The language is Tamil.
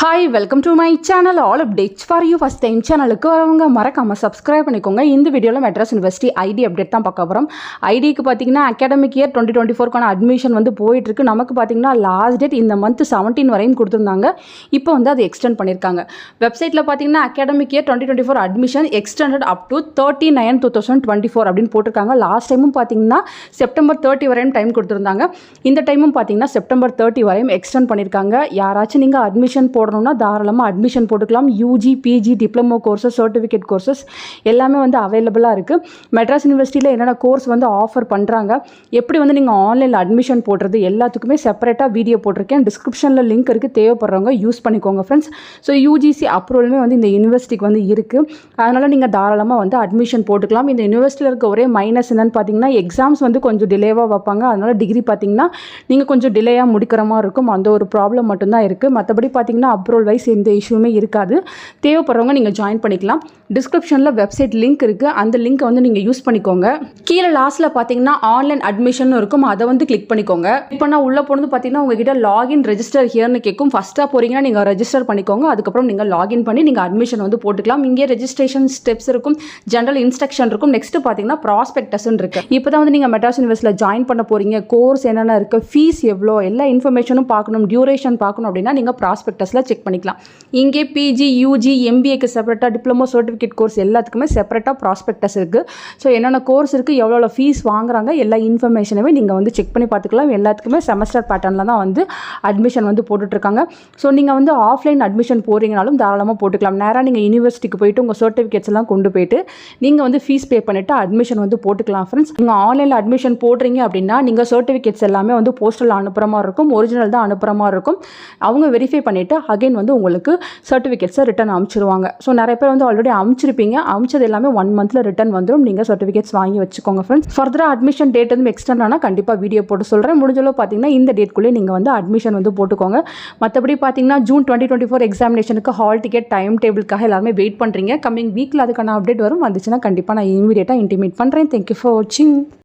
Hi welcome to my channel all updates for you. First time சேனலுக்கு வரவங்க மறக்காமல் சப்ஸ்கிரைப் பண்ணிக்கோங்க. இந்த வீடியோவில் மெட்ராஸ் யூனிவர்சிட்டி ஐடி அப்டேட் தான் பார்க்க போகிறோம். ஐடிக்கு பார்த்தீங்கன்னா அகாடமிக் இயர் 2024க்கான அட்மிஷன் வந்து போயிட்டுருக்கு. நமக்கு பார்த்தீங்கன்னா லாஸ்ட் டேட் இந்த மந்த் 17 வரையும் கொடுத்துருந்தாங்க. இப்போ வந்து அது எக்ஸ்டெண்ட் பண்ணியிருக்காங்க. வெப்சைட்டில் பார்த்தீங்கன்னா academic year 2024 admission extended up to 30/9/2024 அப்படின்னு போட்டிருக்காங்க. லாஸ்ட் டைமும் பார்த்தீங்கன்னா செப்டம்பர் 30 வரையும் டைம் கொடுத்துருந்தாங்க. இந்த டைமும் பார்த்தீங்கன்னா செப்டம்பர் 30 வரையும் எக்ஸ்டெண்ட் பண்ணியிருக்காங்க. யாராச்சும் நீங்கள் அட்மிஷன் போடணும்னா தாராளமாக அட்மிஷன் போட்டுக்கலாம். UG, PG, diploma courses, certificate courses எல்லாமே வந்து அவைலபிளாக இருக்குது. மெட்ராஸ் யூனிவர்சிட்டியில் என்னென்ன கோர்ஸ் வந்து ஆஃபர் பண்ணுறாங்க, எப்படி வந்து நீங்கள் ஆன்லைனில் அட்மிஷன் போடுறது எல்லாத்துக்குமே செப்பரேட்டாக வீடியோ போட்டிருக்கேன். டிஸ்கிரிப்ஷனில் லிங்க் இருக்குது, தேவைப்படுறவங்க யூஸ் பண்ணிக்கோங்க ஃப்ரெண்ட்ஸ். ஸோ யூஜிசி அப்ரூவலுமே வந்து இந்த யூனிவர்சிட்டிக்கு வந்து இருக்குது. அதனால் நீங்கள் தாராளமாக வந்து அட்மிஷன் போட்டுக்கலாம். இந்த யூனிவர்சிட்டியில் இருக்க ஒரே மைனஸ் என்னென்னு பார்த்தீங்கன்னா எக்ஸாம்ஸ் வந்து கொஞ்சம் டிலேவாக வைப்பாங்க. அதனால் டிகிரி பார்த்தீங்கன்னா நீங்கள் கொஞ்சம் டிலேயாக முடிக்கிற மாதிரி இருக்கும். அந்த ஒரு ப்ராப்ளம் மட்டும்தான் இருக்குது. மற்றபடி பார்த்தீங்கன்னா அப்ரூவல் வைஸ் எந்த இஷ்யூமே இருக்காது. தேவைப்படுறவங்க நீங்கள் ஜாயின் பண்ணிக்கலாம். டிஸ்கிரிப்ஷனில் வெப்சைட் லிங்க் இருக்குது, அந்த லிங்க்கை வந்து நீங்கள் யூஸ் பண்ணிக்கோங்க. கீழே லாஸ்ட்டில் பார்த்தீங்கன்னா ஆன்லைன் அட்மிஷன் இருக்கும், அதை வந்து கிளிக் பண்ணிக்கோங்க. இப்போ நான் உள்ளே போனது பார்த்தீங்கன்னா உங்ககிட்ட லாகின் ரெஜிஸ்டர் ஹியர்னு கேட்கும். ஃபஸ்ட்டாக போகிறீங்கன்னா நீங்கள் ரெஜிஸ்டர் பண்ணிக்கோங்க. அதுக்கப்புறம் நீங்கள் லாகின் பண்ணி நீங்கள் அட்மிஷன் வந்து போட்டுக்கலாம். இங்கே ரெஜிஸ்ட்ரேஷன் ஸ்டெப்ஸ் இருக்கும், ஜென்ரல் இன்ஸ்ட்ரக்ஷன் இருக்கும். நெக்ஸ்ட் பார்த்தீங்கன்னா ப்ராஸ்பெக்டஸ்ன்னு இருக்குது. இப்போ தான் வந்து நீங்கள் மெட்ராஸ் யூனிவர்சிட்டியில் ஜாயின் பண்ண போகிறீங்க. கோர்ஸ் என்னென்ன இருக்குது, ஃபீஸ் எவ்வளோ, எல்லா இன்ஃபர்மேஷனும் பார்க்கணும், டியூரேஷன் பார்க்கணும் அப்படின்னா நீங்கள் ப்ராஸ்பெக்டஸில் செக் பண்ணிக்கலாம். இங்கே பிஜி, யூஜி, எம்பிஏக்கு செப்பரேட்டாக, டிப்ளமோ, சர்டிஃபிகேட் கோர்ஸ் எல்லாத்துக்குமே செப்பரேட்டாக ப்ராஸ்பெக்டஸ் இருக்குது. ஸோ என்னென்ன கோர்ஸ் இருக்குது, எவ்வளோ ஃபீஸ் வாங்குறாங்க, எல்லா இன்ஃபர்மேஷனுமே நீங்கள் வந்து செக் பண்ணி பார்த்துக்கலாம். எல்லாத்துக்குமே செமஸ்டர் பேட்டர்னில் தான் வந்து அட்மிஷன் வந்து போட்டுட்ருக்காங்க. ஸோ நீங்கள் வந்து ஆஃப்லைன் அட்மிஷன் போகிறீங்கனாலும் தாராளமாக போட்டுக்கலாம். நேராக நீங்கள் யூனிவர்சிட்டிக்கு போயிட்டு உங்கள் சர்டிஃபிகேட்ஸ் எல்லாம் கொண்டு போயிட்டு நீங்கள் வந்து ஃபீஸ் பே பண்ணிவிட்டு அட்மிஷன் வந்து போட்டுக்கலாம் ஃப்ரெண்ட்ஸ். நீங்கள் ஆன்லைனில் அட்மிஷன் போடுறீங்க அப்படின்னா நீங்கள் சர்டிஃபிகேட்ஸ் எல்லாமே வந்து போஸ்டலில் அனுப்புகிற மாதிரி இருக்கும், ஒரிஜினல் தான் அனுப்புகிற மாதிரி இருக்கும். அவங்க வெரிஃபை பண்ணிவிட்டு அகைன் வந்து உங்களுக்கு சர்டிஃபிகேட்ஸை ரிட்டன் அனுப்பிச்சிருவாங்க. ஸோ நிறைய பேர் வந்து ஆல்ரெடி அனுப்பிச்சிருப்பீங்க. அனுப்பிச்சது எல்லாமே 1 மந்தில் ரிட்டன் வந்துடும். நீங்கள் சர்டிஃபிகேட்ஸ் வாங்கி வச்சுக்கோங்க ஃப்ரெண்ட்ஸ். ஃபர்தராக அட்மிஷன் டேட் வந்து எக்ஸ்டெண்ட் ஆனால் கண்டிப்பாக வீடியோ போட்டு சொல்கிறேன். முடிஞ்சளவு பார்த்தீங்கன்னா இந்த டேட்குள்ளே நீங்கள் வந்து அட்மிஷன் வந்து போட்டுக்கோங்க. மற்றபடி பார்த்தீங்கன்னா ஜூன் 2024 எக்ஸாமினேஷனுக்கு ஹால் டிக்கெட் டைம் டேபிளுக்காக எல்லாருமே வெயிட் பண்ணுறீங்க. கம்மிங் வீக்கில் அதுக்கான அப்டேட் வந்துச்சுன்னா கண்டிப்பாக நான் இமீடியட்டாக இன்டிமேட் பண்ணுறேன். தேங்க்யூ ஃபார் வாட்சிங்.